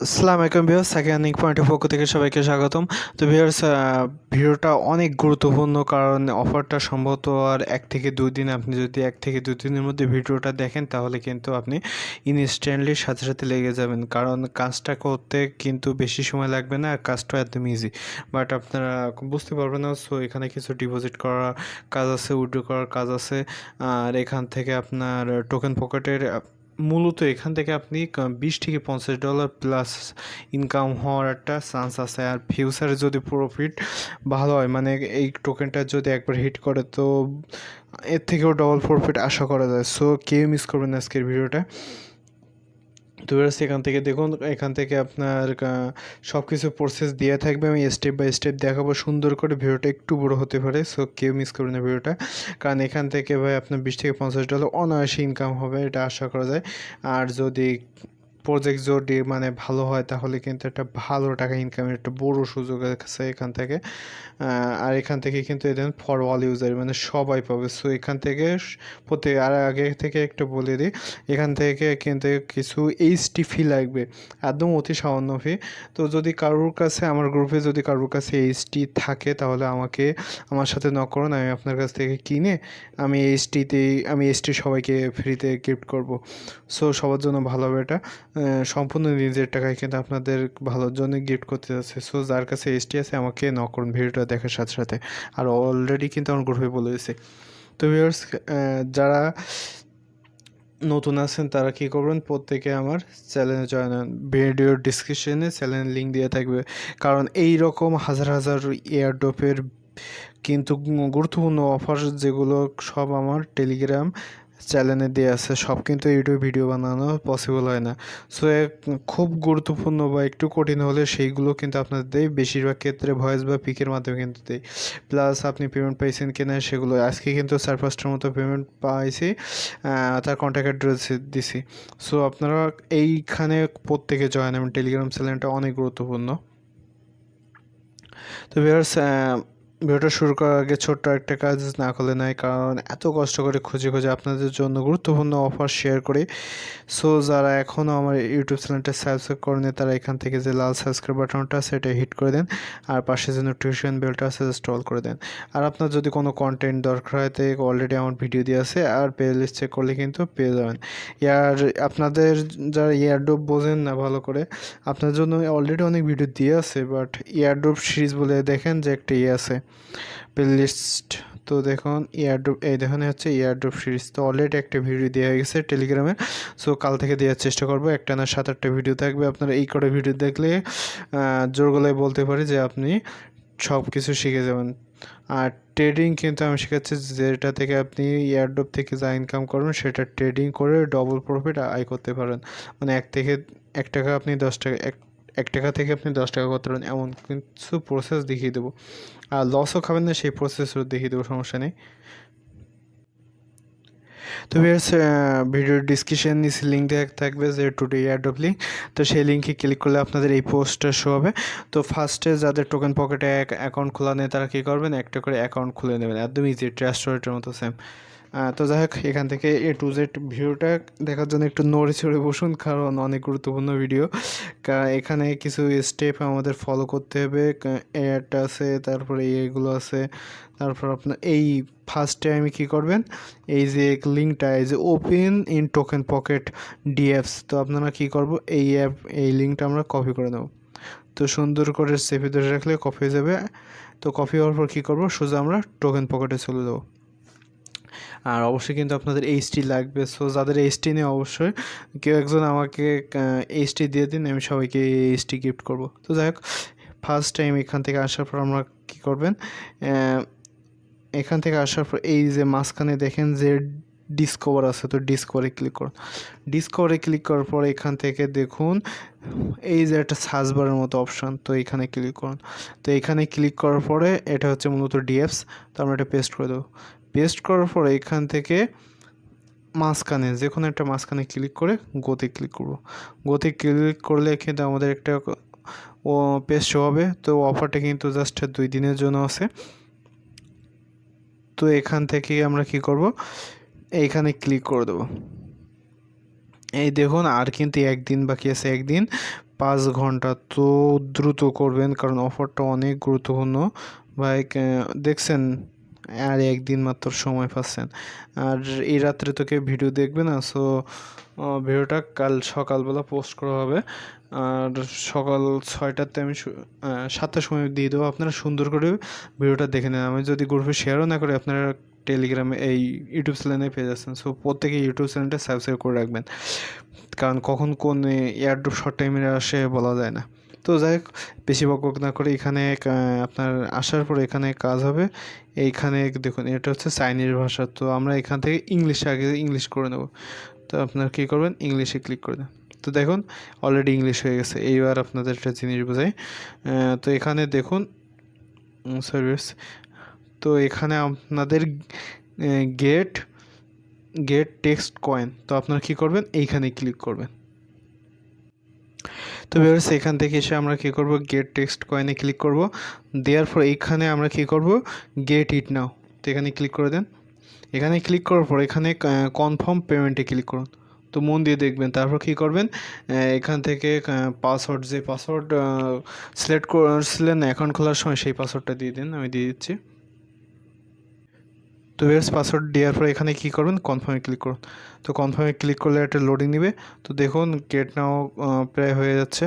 আসসালামু আলাইকুম viewers, second পয়েন্টের পক্ষ থেকে সবাইকে স্বাগতম। তো ভিউয়ার্স, ভিডিওটা অনেক গুরুত্বপূর্ণ, কারণ অফারটা সম্ভবত আর 1 থেকে 2 দিন। আপনি যদি 1 থেকে 2 দিনের মধ্যে ভিডিওটা দেখেন তাহলে কিন্তু আপনি ইনস্ট্যান্টলি সাথে সাথে লেগে যাবেন, কারণ কাজটা করতে কিন্তু বেশি সময় লাগবে না আর কাজটা একদম ইজি। বাট আপনারা বুঝতে পারবেন না। সো এখানে কিছু ডিপোজিট করার কাজ আছে, উইথড্র করার কাজ আছে, আর এখান থেকে আপনার টোকেন পকেটের মূলত এখান থেকে আপনি $20 থেকে $50 প্লাস ইনকাম হওয়ার একটা চান্স আছে। আর ফিউচারে যদি প্রফিট ভালো হয়, মানে এই টোকেনটা যদি একবার হিট করে, তো এর থেকেও ডবল প্রফিট আশা করা যায়। সো কেউ মিস করবেন না আজকের ভিডিওটা। তো এখান থেকে দেখুন, এখান থেকে আপনার সব কিছু প্রসেস দেওয়া থাকবে। আমি স্টেপ বাই স্টেপ দেখাবো সুন্দর করে। ভিডিওটা একটু বড় হতে পারে, সো কেউ মিস করবে না ভিডিওটা, কারণ এখান থেকে ভাই আপনার $20 থেকে $50 অনায়াসে ইনকাম হবে, এটা আশা করা যায়। আর যদি প্রজেক্ট যদি মানে ভালো হয় তাহলে কিন্তু একটা ভালো টাকা ইনকামের একটা বড় সুযোগ আছে এখান থেকে। আর এখান থেকে কিন্তু এদের ফর অল ইউজার মানে সবাই পাবে। সো এখান থেকে প্রত্যেক, আর আগে থেকে একটু বলে দিই, এখান থেকে কিন্তু কিছু এইচটি ফি লাগবে, একদম অতি সামান্য ফি। তো যদি কারোর কাছে, আমার গ্রুপে যদি কারোর কাছে এইচটি থাকে তাহলে আমার সাথে নক করুন, আমি আপনার কাছ থেকে কিনে আমি এইচটি সবাইকে ফ্রিতে গিফট করব। সো সবার জন্য ভালো হবে এটা। সম্পূর্ণ নিজের টাকায় কিন্তু আপনাদের ভালোর জন্য গিফট করতে যাচ্ছে। সো যার কাছে এসটি আছে আমাকে নক করুন ভিডিওটা দেখার সাথে সাথে। আর অলরেডি কিন্তু আমার গ্রুপে বলে দিয়েছে। তো ভিউয়ার্স, যারা নতুন আছেন তারা কী করবেন, প্রত্যেকে আমার চ্যানেলে জয়েন হন। ভিডিওর ডিসক্রিপশনে চ্যানেলের লিঙ্ক দেওয়া থাকবে, কারণ এই রকম হাজার হাজার এয়ারড্রপের কিন্তু গুরুত্বপূর্ণ অফার যেগুলো সব আমার টেলিগ্রাম চ্যানেলে দেওয়া আছে। সব কিন্তু ইউটিউব ভিডিও বানানো পসিবল হয় না। সো খুব গুরুত্বপূর্ণ বা একটু কঠিন হলে সেইগুলো কিন্তু আপনাদের দেয়, বেশিরভাগ ক্ষেত্রে ভয়েস বা পিকের মাধ্যমে কিন্তু দেয়। প্লাস আপনি পেমেন্ট পাইছেন কিনা সেগুলো, আজকে কিন্তু 4-5টার মতো পেমেন্ট পাইছি, তার কন্ট্যাক্ট অ্যাড্রেস দিছি। সো আপনারা এইখানে প্রত্যেকে জয়েন হবেন, টেলিগ্রাম চ্যানেলটা অনেক গুরুত্বপূর্ণ। তো ভিউয়ার্স, ভিডিওটা শুরু করার আগে ছোট্ট একটা কাজ না করলে নয়, কারণ এত কষ্ট করে খুঁজে খুঁজে আপনাদের জন্য গুরুত্বপূর্ণ অফার শেয়ার করি। সো যারা এখনও আমার ইউটিউব চ্যানেলটা সাবস্ক্রাইব করেনি তারা এখান থেকে যে লাল সাবস্ক্রাইব বাটনটা আছে এটা হিট করে দেন, আর পাশে যে নোটিফিকেশন বেলটা আছে জাস্ট অল করে দেন। আর আপনার যদি কোনো কন্টেন্ট দরকার হয় তো অলরেডি আমার ভিডিও দিয়ে আছে, আর প্লে লিস্ট চেক করলে কিন্তু পেয়ে যাবেন। আপনাদের যারা ইয়ারড্রপ বোঝেন না ভালো করে, আপনার জন্য অলরেডি অনেক ভিডিও দিয়ে আছে, বাট ইয়ারড্রপ সিরিজ বলে দেখেন যে একটা আছে প্লেলিস্ট। তো দেখুন ইয়ারড্রপ, এই দেখুন হচ্ছে ইয়ারড্রপ সিরিজ। তো অলরেডি একটা ভিডিও দেওয়া হয়ে গেছে টেলিগ্রামে। সো কাল থেকে দেওয়ার চেষ্টা করবো, একটা না 7-8টা ভিডিও থাকবে। আপনারা এই কটা ভিডিও দেখলে জোর গলায় বলতে পারি যে আপনি সব কিছু শিখে যাবেন। আর ট্রেডিং কিন্তু আমি শেখাচ্ছি, যেটা থেকে আপনি এয়ারড্রপ থেকে যা ইনকাম করবেন সেটা ট্রেডিং করে ডবল প্রফিট আয় করতে পারেন। মানে 1 টাকা আপনি 10 টাকা, 1 টাকা থেকে আপনি 10 টাকা করতে পারেন, এমন কিছু প্রসেস দেখিয়ে দেবো। আর লসও খাবেন না, সেই প্রসেসও দেখিয়ে দেবো, সমস্যা নেই। তো ভিউয়ার্স, ভিডিওর ডিসক্রিপশন নিচে লিঙ্ক দেওয়া থাকবে যে টুডে এয়ারড্রপ লিঙ্ক। তো সেই লিঙ্কে ক্লিক করলে আপনাদের এই পোস্টটা শো হবে। তো ফার্স্টে যাদের টোকেন পকেটে অ্যাকাউন্ট খোলা নেই তারা কী করবেন, একটা করে অ্যাকাউন্ট খুলে নেবেন, একদম ইজি, ট্রাস্টের মতো সেম। তো যাই হোক, এখান থেকে A to Z ভিডিওটা দেখার জন্য একটু নড়ে চড়ে বসুন, কারণ অনেক গুরুত্বপূর্ণ ভিডিও। এখানে কিছু স্টেপ আমাদের ফলো করতে হবে। অ্যাড আছে, তারপরে এইগুলো আছে, তারপর আপনার এই ফার্স্টে আমি কী করবেন, এই যে লিঙ্কটা, এই যে ওপেন ইন টোকেন পকেট ডিএফস, তো আপনারা কী করবো, এই লিঙ্কটা আমরা কপি করে নেব। তো সুন্দর করে চেপে ধরে রাখলে কপি হয়ে যাবে। তো কপি হওয়ার পর কী করবো, সোজা আমরা টোকেন পকেটে চলে যাবো। আর অবশ্যই কিন্তু আপনাদের এইচটি লাগবে। সো যাদের এইচটি নেই অবশ্যই কেউ একজন আমাকে এইচটি দিয়ে দিন, আমি সবাইকে এইচটি গিফট করব। তো যাই হোক, ফার্স্ট টাইম এখান থেকে আসার পর আমরা কী করবেন, এখান থেকে আসার পর এই যে মাঝখানে দেখেন যে ডিসকভার আছে, তো ডিসকভারে ক্লিক করুন। ডিসকভারে ক্লিক করার পর এখান থেকে দেখুন এই যে একটা সার্চ বারের মতো অপশান, তো এখানে ক্লিক করুন। তো এখানে ক্লিক করার পরে এটা হচ্ছে মূলত ডিএফস, তো আমরা এটা পেস্ট করে দেবো। পেস্ট করার পরে এখান থেকে মাঝখানে যে কোনো একটা মাঝখানে ক্লিক করে গোতে ক্লিক করব। গোতে ক্লিক করলে কিন্তু আমাদের একটা পেজ শো হবে। তো অফারটা কিন্তু জাস্ট 2 দিনের জন্য আছে। তো এখান থেকে আমরা কি করব, এইখানে ক্লিক করে দেবো। এই দেখুন আর কিন্তু 1 দিন বাকি আছে, 1 দিন 5 ঘন্টা, তো দ্রুত করবেন কারণ অফারটা অনেক গুরুত্বপূর্ণ। ভাই দেখছেন, আর একদিন মাত্র সময় পাচ্ছেন। আর এই রাত্রে তো কেউ ভিডিও দেখবে না, সো ভিডিওটা কাল সকালবেলা পোস্ট করা হবে। আর সকাল 6টাতে আমি 7টার সময় দিয়ে দেবো, আপনারা সুন্দর করে ভিডিওটা দেখে নেন। আমি যদি গ্রুপে শেয়ারও না করি, আপনারা টেলিগ্রামে এই ইউটিউব চ্যানেলে পেয়ে যাচ্ছেন। সো প্রত্যেকে ইউটিউব চ্যানেলটা সাবস্ক্রাইব করে রাখবেন, কারণ কখন কোন এয়ারড্রপ শর্ট টাইমে আসে বলা যায় না। তো যাই হোক, বেশি বকবক না করে এখানে আপনার আসার পর এখানে কাজ হবে। এইখানে দেখুন, এটা হচ্ছে চাইনিজ ভাষা, তো আমরা এখান থেকে আগে ইংলিশ করে নেব। তো আপনার কী করবেন, ইংলিশে ক্লিক করে দেন। তো দেখুন অলরেডি ইংলিশ হয়ে গেছে। এইবার আপনাদের একটা জিনিস বোঝাই। তো এখানে দেখুন সার্ভিস, তো এখানে আপনাদের গেট গেট টেক্সট কয়েন, তো আপনারা কী করবেন, এইখানে ক্লিক করবেন। তো ভিউয়ার্স, এখান থেকে এসে আমরা কী করব, গেট টেক্সট কয়েনে ক্লিক করব। দেওয়ার পর এইখানে আমরা কী করব, গেট ইট নাও, তো এখানে ক্লিক করে দেন। এখানে ক্লিক করার পর এখানে কনফার্ম পেমেন্টে ক্লিক করুন। তো মন দিয়ে দেখবেন, তারপর কী করবেন, এখান থেকে পাসওয়ার্ড, যে পাসওয়ার্ড সিলেক্ট করছিলেন অ্যাকাউন্ট খোলার সময়, সেই পাসওয়ার্ডটা দিয়ে দিন। আমি দিয়ে দিচ্ছি। তো ভিউয়ার্স, পাসওয়ার্ড দেওয়ার পর এখানে কী করবেন, কনফার্মে ক্লিক করুন। তো কনফার্মে ক্লিক করলে একটা লোডিং নেবে। তো দেখুন গেট নাও প্রায় হয়ে যাচ্ছে,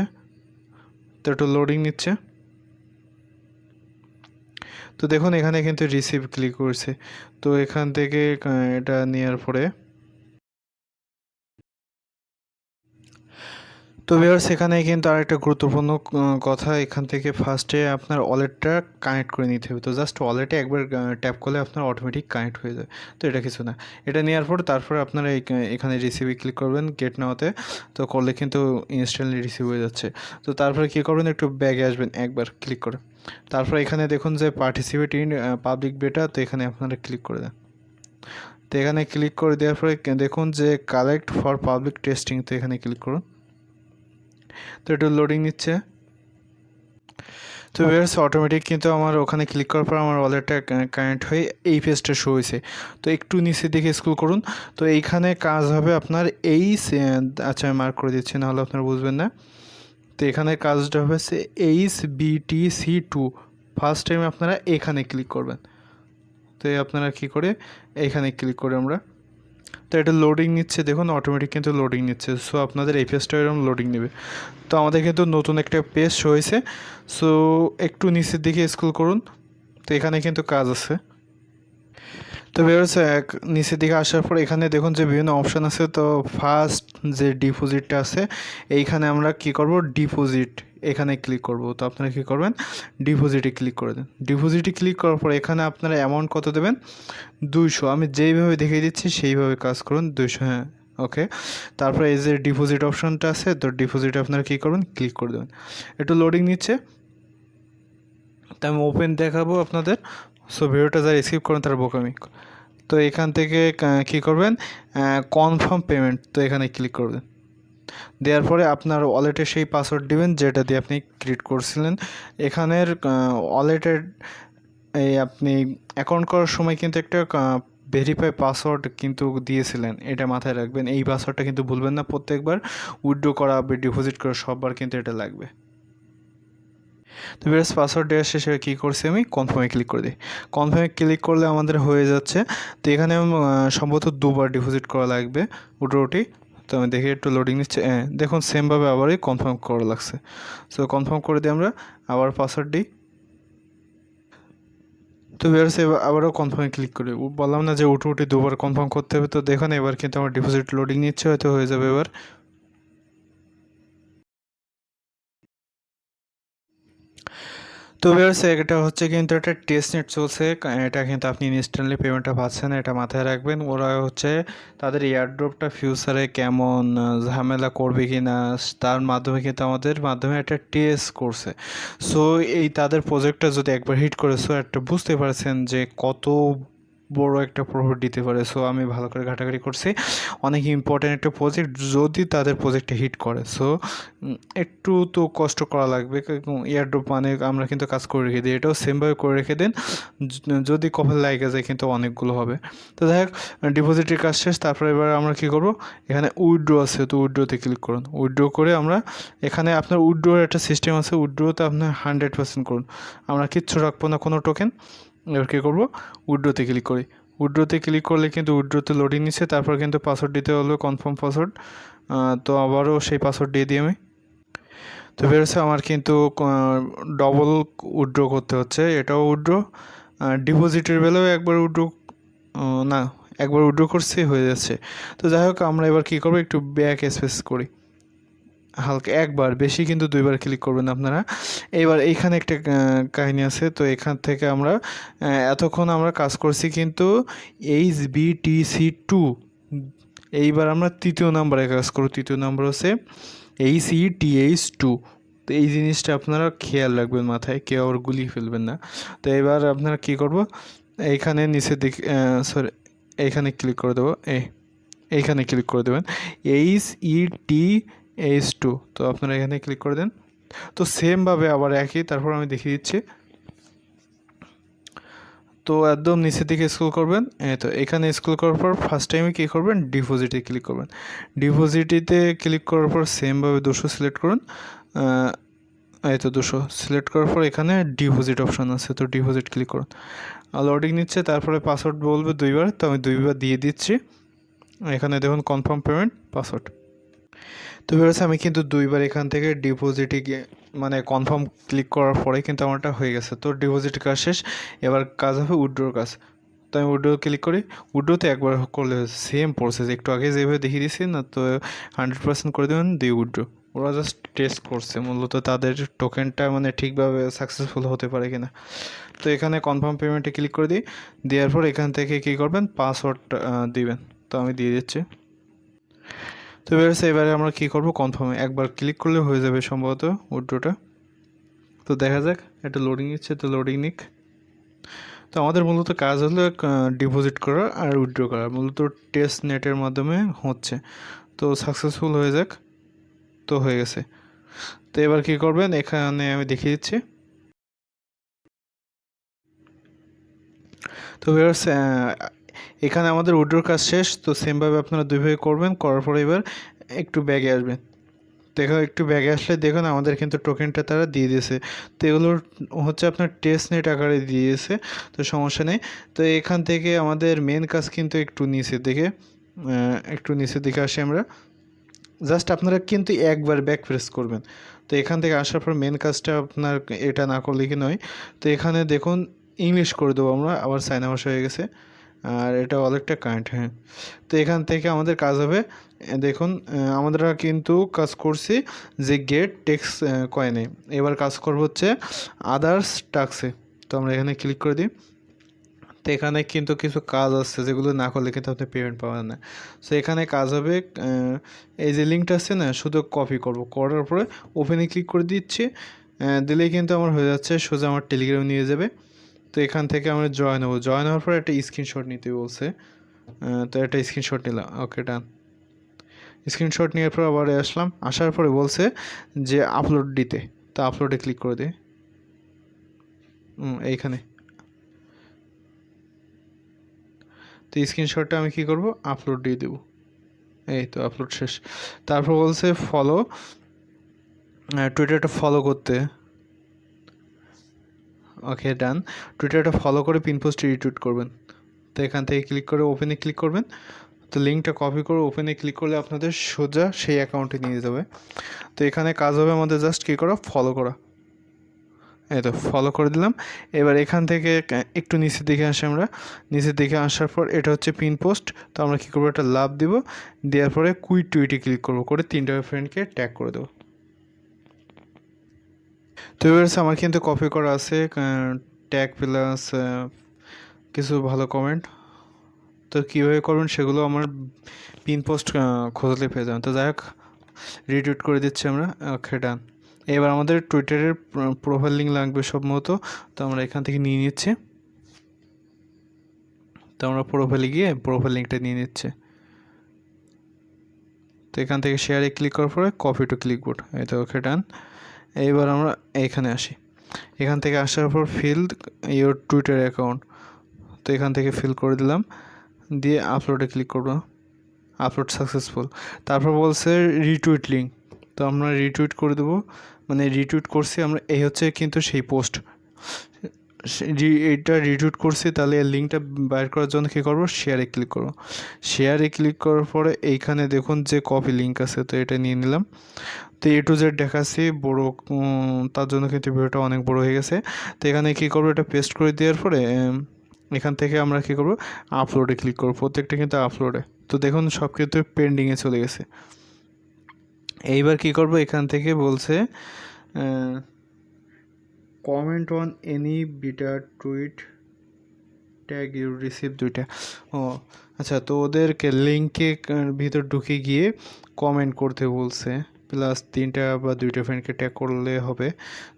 তো একটু লোডিং নিচ্ছে। তো দেখুন এখানে কিন্তু রিসিভ ক্লিক করছে। তো এখান থেকে এটা নেওয়ার পরে, তো ভিউয়ার্স, এখানে কিন্তু আরেকটা গুরুত্বপূর্ণ কথা, এখান থেকে ফার্স্টে আপনার ওয়ালেটটা কানেক্ট করে নিতে হবে। তো জাস্ট ওয়ালেটে একবার ট্যাপ করলে আপনার অটোমেটিক কানেক্ট হয়ে যায়। তো এটা কিছু না, এটা নেওয়ার পর তারপরে আপনারা এখানে রিসিভে ক্লিক করবেন, গেট নাওতে। তো করলে কিন্তু ইনস্ট্যান্টলি রিসিভ হয়ে যাচ্ছে। তো তারপরে কী করবেন, একটু ব্যাগে আসবেন একবার ক্লিক করে। তারপরে এখানে দেখুন যে পার্টিসিপেট ইন পাবলিক বেটা, তো এখানে আপনারা ক্লিক করে দেন। তো এখানে ক্লিক করে দেওয়ার পরে দেখুন যে কালেক্ট ফর পাবলিক টেস্টিং, তো এখানে ক্লিক করুন। তো একটু লোডিং নিচ্ছে। তো ভিউয়ার্স, অটোমেটিক কিন্তু আমার ওখানে ক্লিক করার পর আমার ওয়ালেটটা কানেক্ট হয়ে এই পেজটা শো হয়েছে। তো একটু নিচে দিকে স্ক্রল করুন। তো এইখানে কাজ হবে আপনার আচ্ছা আমি মার্ক করে দিচ্ছি, নাহলে আপনারা বুঝবেন না। তো এখানে কাজটা হবে HBTC2, ফার্স্ট টাইম আপনারা এখানে ক্লিক করবেন। তো আপনারা কী করে, এইখানে ক্লিক করে আমরা, তো এটা লোডিং নিচ্ছে, দেখুন অটোমেটিক কিন্তু লোডিং নিচ্ছে। সো আপনাদের এই পেজটা এরকম লোডিং নেবে। তো আমাদের কিন্তু নতুন একটা পেজ হয়েছে। সো একটু নিচের দিকে স্ক্রল করুন, তো এখানে কিন্তু কাজ আছে। তো ভিউয়ার্স, নিচের দিকে আসার পর এখানে দেখুন যে বিভিন্ন অপশান আছে। তো ফার্স্ট যে ডিপোজিটটা আছে, এইখানে আমরা কি করব, ডিপোজিট এখানে ক্লিক করব। তো আপনারা কী করবেন, ডিপোজিটে ক্লিক করে দেন। ডিপোজিটে ক্লিক করার পর এখানে আপনারা অ্যামাউন্ট কত দেবেন, 200। আমি যেইভাবে দেখিয়ে দিচ্ছি সেইভাবে কাজ করুন, 200, হ্যাঁ ওকে। তারপরে এই যে ডিপোজিট অপশানটা আছে, তো ডিপোজিটে আপনারা কী করবেন, ক্লিক করে দেবেন। একটু লোডিং নিচ্ছে, তো আমি ওপেন দেখাবো আপনাদের। সো ভিডিওটা যারা রিসিভ করেন তার বোকামি। তো এখান থেকে কী করবেন, কনফার্ম পেমেন্ট, তো এখানে ক্লিক করবেন। দেওয়ার পরে আপনার ওয়ালেটে সেই পাসওয়ার্ড দিবেন যেটা দিয়ে আপনি ক্রিয়েট করছিলেন। এখানের ওয়ালেটের এই আপনি অ্যাকাউন্ট করার সময় কিন্তু একটা ভেরিফাই পাসওয়ার্ড কিন্তু দিয়েছিলেন, এটা মাথায় রাখবেন। এই পাসওয়ার্ডটা কিন্তু ভুলবেন না, প্রত্যেকবার উইথড্র করা বা ডিপোজিট করা সববার কিন্তু এটা লাগবে। তো ভিউয়ার্স, পাসওয়ার্ড দেওয়ার শেষে কী করছি, আমি কনফার্মে ক্লিক করে দিই। কনফার্মে ক্লিক করলে আমাদের হয়ে যাচ্ছে। তো এখানে সম্ভবত 2বার ডিপোজিট করা লাগবে উইথড্রটি। তো আমি দেখি, একটু লোডিং নিচ্ছে, দেখুন সেমভাবে আবারই কনফার্ম করা লাগছে। সো কনফার্ম করে দিই আমরা, আবার পাসওয়ার্ড দিই। তো ভিউয়ার্স, আবারও কনফার্মে ক্লিক করি। বললাম না যে উঠে 2বার কনফার্ম করতে হবে। তো দেখুন এবার কিন্তু আমার ডিপোজিট লোডিং নিচ্ছে, হয়তো হয়ে যাবে এবার। তো ভিউয়ার্স, এটা হচ্ছে কিন্তু একটা টেস্ট নেট চলছে, এটা কিন্তু আপনি ইনস্ট্যান্টলি পেমেন্টটা পাচ্ছেন, এটা মাথায় রাখবেন। ওরা হচ্ছে তাদের এয়ারড্রপটা ফিউচারে কেমন ঝামেলা করবে কি না, তার মাধ্যমে কিন্তু আমাদের মাধ্যমে একটা টেস্ট করছে। সো এই তাদের প্রজেক্টটা যদি একবার হিট করে, সো একটা বুঝতে পারছেন যে কত বড় একটা প্রফিট দিতে পারে। সো আমি ভালো করে ঘাটাঘাটি করছি, অনেক ইম্পর্ট্যান্ট একটা প্রজেক্ট, যদি তাদের প্রজেক্টে হিট করে। সো একটু তো কষ্ট করা লাগবে। এয়ারড্রপ মানে আমরা কিন্তু কাজ করে রেখে দিই, এটাও সেমভাবে করে রেখে দেন, যদি কপাল লাগে যায় কিন্তু অনেকগুলো হবে। তো যাই হোক, ডিপোজিটের কাজ শেষ। তারপরে এবার আমরা কী করবো, এখানে উইথড্র আছে, তো উইথড্রোতে ক্লিক করুন। উইথড্র করে আমরা এখানে আপনার উইথড্রোর একটা সিস্টেম আছে, উইথড্রোতে আপনার 100% করুন। আমরা কিচ্ছু রাখবো না, কোনো টোকেন। এবার কী করবো, উইথড্রোতে ক্লিক করি। উইথড্রোতে ক্লিক করলে কিন্তু উইথড্রোতে লোডিং নিচ্ছে, তারপর কিন্তু পাসওয়ার্ড দিতে হলো, কনফার্ম পাসওয়ার্ড। তো আবারও সেই পাসওয়ার্ড দিয়ে দিই আমি। তো বেরোচ্ছে আমার কিন্তু ডবল উইথড্র করতে হচ্ছে, এটাও উইথড্র। ডিপোজিটের বেলাও একবার উইথড্র, না একবার উইথড্র করছি, হয়ে যাচ্ছে। তো যাই হোক, আমরা এবার কী করবো, একটু ব্যাক স্পেস করি হালকা, একবার, বেশি কিন্তু দুইবার ক্লিক করবেন আপনারা। এবার এইখানে একটা কাহিনী আছে, তো এখান থেকে আমরা এতক্ষণ আমরা কাজ করছি কিন্তু HBTC2, এইবার আমরা তৃতীয় নাম্বারে কাজ করব। তৃতীয় নাম্বার হচ্ছে HETH2। তো এই জিনিসটা আপনারা খেয়াল রাখবেন মাথায়, কেউ আবার গুলিয়ে ফেলবেন না। তো এবার আপনারা কী করব, এইখানে নিচে দিকে, সরি, এইখানে ক্লিক করে দেবো, এইখানে ক্লিক করে দেবেন HETH2। তো আপনারা এখানে ক্লিক করে দেন। তো সেমভাবে আবার একই, তারপর আমি দেখিয়ে দিচ্ছি। তো একদম নিচের দিকে স্ক্রল করবেন, তো এখানে স্ক্রল করার পর ফার্স্ট টাইমে কী করবেন, ডিপোজিটে ক্লিক করবেন। ডিপোজিটিতে ক্লিক করার পর সেমভাবে 200 সিলেক্ট করুন। এই তো 200 সিলেক্ট করার পর এখানে ডিপোজিট অপশান আছে, তো ডিপোজিট ক্লিক করুন। লোডিং নিচ্ছে, তারপরে পাসওয়ার্ড বলবে 2বার, তো আমি 2বার দিয়ে দিচ্ছি। এখানে দেখুন কনফার্ম পেমেন্ট পাসওয়ার্ড। তো বেরোচ্ছে, আমি কিন্তু 2বার এখান থেকে ডিপোজিটে গিয়ে মানে কনফার্ম ক্লিক করার পরে কিন্তু আমারটা হয়ে গেছে। তো ডিপোজিট কাজ শেষ, এবার কাজ হবে উইথড্রোর কাজ। তো আমি উইথড্রো ক্লিক করি। উইথড্রোতে একবার করলে সেম প্রসেস, একটু আগে যেভাবে দেখিয়ে দিয়েছি না, তো 100% করে দেবেন দিয়ে উইথড্রো। ওরা জাস্ট টেস্ট করছে মূলত তাদের টোকেনটা মানে ঠিকভাবে সাকসেসফুল হতে পারে কিনা। তো এখানে কনফার্ম পেমেন্টে ক্লিক করে দিই। দেওয়ার পর এখান থেকে কী করবেন, পাসওয়ার্ড দিবেন। তো আমি দিয়ে দিচ্ছি। তো এবারে আমরা কী করবো, কনফার্মে একবার ক্লিক করলে হয়ে যাবে সম্ভবত উইথড্রোটা। তো দেখা যাক, এটা লোডিং নিচ্ছে, তো লোডিং নিক। তো আমাদের মূলত কাজ হলো ডিপোজিট করা আর উইথড্র করা, মূলত টেস্ট নেটের মাধ্যমে হচ্ছে। তো সাকসেসফুল হয়ে যাক, তো হয়ে গেছে। তো এবার কী করবেন, এখানে আমি দেখিয়ে দিচ্ছি। তো এখানে আমাদের উইথড্রোর কাজ শেষ। তো সেমভাবে আপনারা দুইভাবে করবেন, করার পরে এবার একটু ব্যাগে আসবেন। দেখো একটু ব্যাগে আসলে দেখুন আমাদের কিন্তু টোকেনটা তারা দিয়ে দিয়েছে। তো এগুলোর হচ্ছে আপনার টেস্ট নেট আকারে দিয়ে দিয়েছে, তো সমস্যা নেই। তো এখান থেকে আমাদের মেন কাজ কিন্তু একটু নিচের দিকে, আসি আমরা। জাস্ট আপনারা কিন্তু একবার ব্যাক প্রেস করবেন। তো এখান থেকে আসার পর মেন কাজটা আপনার এটা না করলে কি নয়। তো এখানে দেখুন ইংলিশ করে দেবো আমরা, আবার সাইন আউট হয়ে গেছে, আর এটা অনেকটা কারেন্ট। হ্যাঁ, তো এখান থেকে আমাদের কাজ হবে, দেখুন আমরা কিন্তু কাজ করছি যে গেট টেক্স কয়েনে, এবার কাজ করব হচ্ছে আদার্স টাস্কে। তো আমরা এখানে ক্লিক করে দিই। তো এখানে কিন্তু কিছু কাজ আছে যেগুলো না করলে কিন্তু আপনি পেমেন্ট পাবেন না। সো এখানে কাজ হবে, এই যে লিঙ্কটা আছে না, শুধু কপি করব, করার পরে ওপেনে ক্লিক করে দিচ্ছি। দিলেই কিন্তু আমার হয়ে যাচ্ছে, সোজা আমার টেলিগ্রামে নিয়ে যাবে। তো এখান থেকে আমরা জয়েন হবো, জয়েন হওয়ার পরে একটা স্ক্রিনশট নিতে বলছে। তো একটা স্ক্রিনশট নিলাম, ওকে ডান। স্ক্রিনশট নেওয়ার পর আবার আসলাম, আসার পরে বলছে যে আপলোড দিতে, তো আপলোডে ক্লিক করে দিই। এইখানে তো স্ক্রিনশটটা আমি কী করব, আপলোড দিয়ে দেবো। এই তো আপলোড শেষ। তারপর বলছে ফলো, টুইটারটা ফলো করতে, ওকে ডান। টুইটারটা ফলো করে পিন পোস্ট রিটুইট করবেন। তো এখান থেকে ক্লিক করে ওপেনে ক্লিক করবেন। তো লিঙ্কটা কপি করে ওপেনে ক্লিক করলে আপনাদের সোজা সেই অ্যাকাউন্টে নিয়ে যাবে। তো এখানে কাজ হবে আমাদের জাস্ট কী করা, ফলো করা। এই তো ফলো করে দিলাম। এবার এখান থেকে একটু নিচের দিকে আসি আমরা। নিচের দিকে আসার পর এটা হচ্ছে পিন পোস্ট। তো আমরা কী করবো, একটা লাভ দিব, দেওয়ার পরে কুইট টুইটে ক্লিক করবো, করে 3টা ফ্রেন্ডকে ট্যাগ করে দেবো। তো এবার আমার কিন্তু কপি করা আছে ট্যাগ প্লাস কিছু ভালো কমেন্ট। তো কীভাবে করবেন সেগুলো আমার পিন পোস্ট খোঁজলে পেয়ে যাবেন। তো যাই হোক, রিটুইট করে দিচ্ছি আমরা, ওকে ডান। এবার আমাদের টুইটারের প্রোফাইল লিঙ্ক লাগবে সব মতো, তো আমরা এখান থেকে নিয়ে নিচ্ছি। তো তো আমরা প্রোফাইলে গিয়ে প্রোফাইল লিঙ্কটা নিয়ে নিচ্ছে। তো এখান থেকে শেয়ারে ক্লিক করার পরে কপি টু ক্লিকবোর্ড, এই তো ওকে ডান। এইবার আমরা এইখানে আসি, এখান থেকে আসার পর ফিল ইওর টুইটার অ্যাকাউন্ট, তো এখান থেকে ফিল করে দিলাম, দিয়ে আপলোডে ক্লিক করবো, আপলোড সাকসেসফুল। তারপর বলছে রিটুইট লিঙ্ক, তো আমরা রিটুইট করে দেবো, মানে রিটুইট করছি আমরা, এই হচ্ছে কিন্তু সেই পোস্ট, এটা রিটুইট করছি, তাহলে এই লিঙ্কটা বাইর করার জন্য কী করবো, শেয়ারে ক্লিক করবো। শেয়ারে ক্লিক করার পরে এইখানে দেখুন যে কপি লিঙ্ক আছে, তো এটা নিয়ে নিলাম। তো এ টু জেড দেখাচ্ছি বড়ো, তার জন্য কিন্তু ভিডিওটা অনেক বড় হয়ে গেছে। তো এখানে কী করবো, এটা পেস্ট করে দেওয়ার পরে এখান থেকে আমরা কী করবো, আপলোডে ক্লিক করবো, প্রত্যেকটা কিন্তু আপলোডে। তো দেখুন সব কিন্তু পেন্ডিংয়ে চলে গেছে। এইবার কী করবো, এখান থেকে বলছে comment on any beta tweet tag you receive, দুইটা। ও আচ্ছা, তো ওদেরকে লিঙ্কে ভিতর ঢুকে গিয়ে কমেন্ট করতে বলছে, প্লাস 3টা বা 2টা ফ্রেন্ডকে ট্যাগ করলে হবে।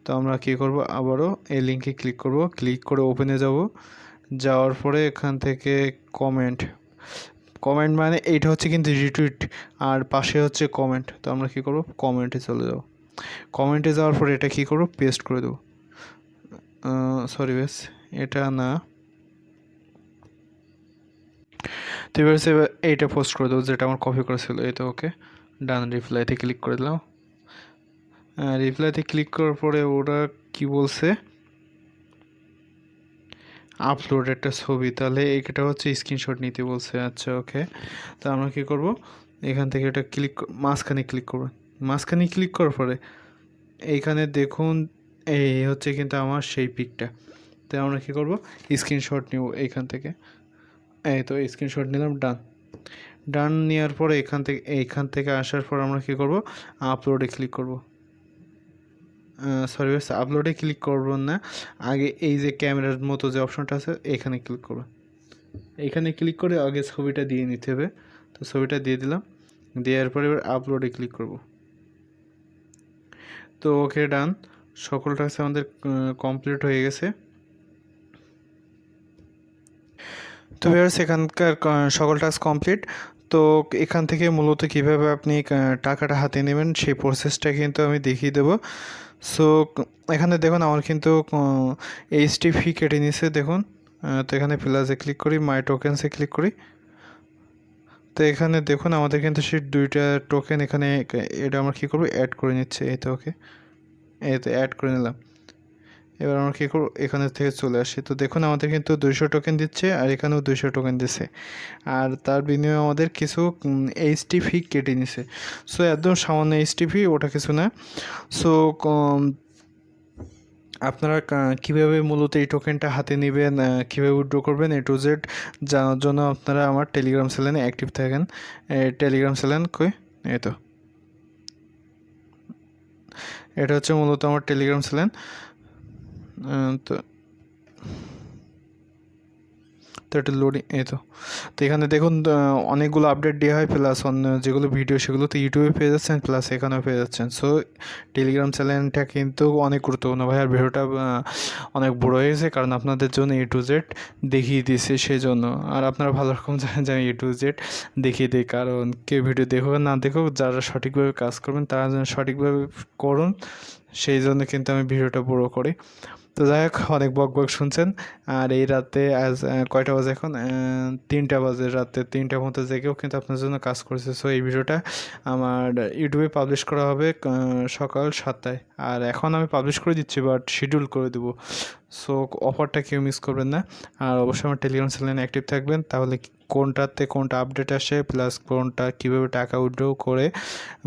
তো আমরা কী করব, আবারও এই লিঙ্কে ক্লিক করব, ক্লিক করে ওপেনে যাব, যাওয়ার পরে এখান থেকে কমেন্ট, কমেন্ট মানে এইটা হচ্ছে কিন্তু রিটুইট, আর পাশে হচ্ছে কমেন্ট। তো আমরা কী করব, কমেন্টে চলে যাব, কমেন্টে যাওয়ার পরে এটা কী করব, পেস্ট করে দেবো, সরি বেশ এটা না, তো এবার এইটা পোস্ট করে দেবো যেটা আমার কপি করেছিল, এই তো ওকে ডান। রিপ্লাইতে ক্লিক করে দিলাম, রিপ্লাইতে ক্লিক করার পরে ওরা কি বলছে, আপলোড একটা ছবি, তাহলে এটা হচ্ছে স্ক্রিনশট নিতে বলছে। আচ্ছা ওকে, তো আমরা কী করব, এখান থেকে এটা ক্লিক, মাঝখানে ক্লিক করব, মাঝখানে ক্লিক করার পরে এইখানে দেখুন এই হচ্ছে কিন্তু আমার সেই পিকটা। তো আমরা কী করব, স্ক্রিনশট নিব এইখান থেকে, এই তো স্ক্রিনশট নিলাম, ডান। ডান নেওয়ার পরে এইখান থেকে আসার পর আমরা কী করব, আপলোডে ক্লিক করব, সরি আপলোডে ক্লিক করব না, আগে এই যে ক্যামেরার মতো যে অপশনটা আছে এখানে ক্লিক করব, এইখানে ক্লিক করে আগে ছবিটা দিয়ে নিতে হবে। তো ছবিটা দিয়ে দিলাম, দেওয়ার পরে এবার আপলোডে ক্লিক করব। তো ওকে ডান, সকল টাস্ক আমাদের কমপ্লিট হয়ে গেছে। তো ভিউয়ার্স এখানকার সকল টাস্ক কমপ্লিট। তো এখান থেকে মূলত কীভাবে আপনি টাকাটা হাতে নেবেন সেই প্রসেসটা কিন্তু আমি দেখিয়ে দেবো। সো এখানে দেখুন আমার কিন্তু এইচটি ফি কেটে নিছে দেখুন। তো এখানে প্লাসে ক্লিক করি, মাই টোকেন্সে ক্লিক করি। তো এখানে দেখুন আমাদের কিন্তু সেই 2টা টোকেন এখানে, এটা আমরা কী করবো, অ্যাড করে নিচ্ছে, এই তো ওকে, এই তো অ্যাড করে নিলাম। এবার আমরা কী করবো, এখানে থেকে চলে আসি। তো দেখুন আমাদের কিন্তু 200 টোকেন দিচ্ছে, আর এখানেও 200 টোকেন দিচ্ছে, আর তার বিনিময়ে আমাদের কিছু এইচটি ফি কেটে নিছে। সো একদম সামান্য এইচটি ফি, ওটা কিছু না। সো আপনারা কীভাবে মূলত এই টোকেনটা হাতে নেবেন, কীভাবে উইথড্র করবেন, এ টু জেড জানার জন্য আপনারা আমার টেলিগ্রাম চ্যানেলে অ্যাক্টিভ থাকেন। টেলিগ্রাম চ্যানেল কই, এই তো এটা হচ্ছে মূলত আমার টেলিগ্রাম চ্যানেল। তো তো এটা লোডিং, এই তো। তো এখানে দেখুন অনেকগুলো আপডেট দেওয়া হয়, প্লাস অন্য যেগুলো ভিডিও সেগুলো তো ইউটিউবে পেয়ে যাচ্ছেন, প্লাস এখানেও পেয়ে যাচ্ছেন। সো টেলিগ্রাম চ্যানেলটা কিন্তু অনেক গুরুত্বপূর্ণ ভাই, আর ভিডিওটা অনেক বড়ো হয়েছে কারণ আপনাদের জন্য এ টু জেড দেখিয়ে দিয়েছে সেই জন্য। আর আপনারা ভালো রকম জানেন যে আমি এ টু জেড দেখিয়ে দিই, কারণ কেউ ভিডিও দেখুক না দেখুক, যারা সঠিকভাবে কাজ করবেন তারা যেন সঠিকভাবে করুন, সেই জন্য কিন্তু আমি ভিডিওটা বড়ো করি। তো যাই হোক, অনেক বক বক শুনছেন। আর এই রাতে আজ কয়টা বাজে এখন, 3টা বাজে, রাতে 3টার মতো জেগেও কিন্তু আপনার জন্য কাজ করছে। সো এই ভিডিওটা আমার ইউটিউবে পাবলিশ করা হবে সকাল 7টায়, আর এখন আমি পাবলিশ করে দিচ্ছি বাট শিডিউল করে দেবো। সো অফারটা কেউ মিস করবেন না, আর অবশ্যই আমার টেলিগ্রাম চ্যানেলে অ্যাক্টিভ থাকবেন, তাহলে কোনটাতে কোনটা আপডেট আসে, প্লাস কোনটা কীভাবে টাকা উইথড্র করে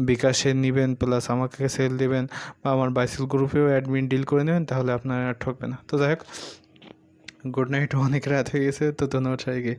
বিকাশে নেবেন, প্লাস আমাকে সেল দেবেন, বা আমার বাইসেল গ্রুপেও অ্যাডমিন ডিল করে নেবেন, তাহলে আপনার আর ঠকবে না। তো যাই হোক, গুড নাইট, অনেক রাত হয়ে গেছে, তো ধন্যবাদ সবাইকে।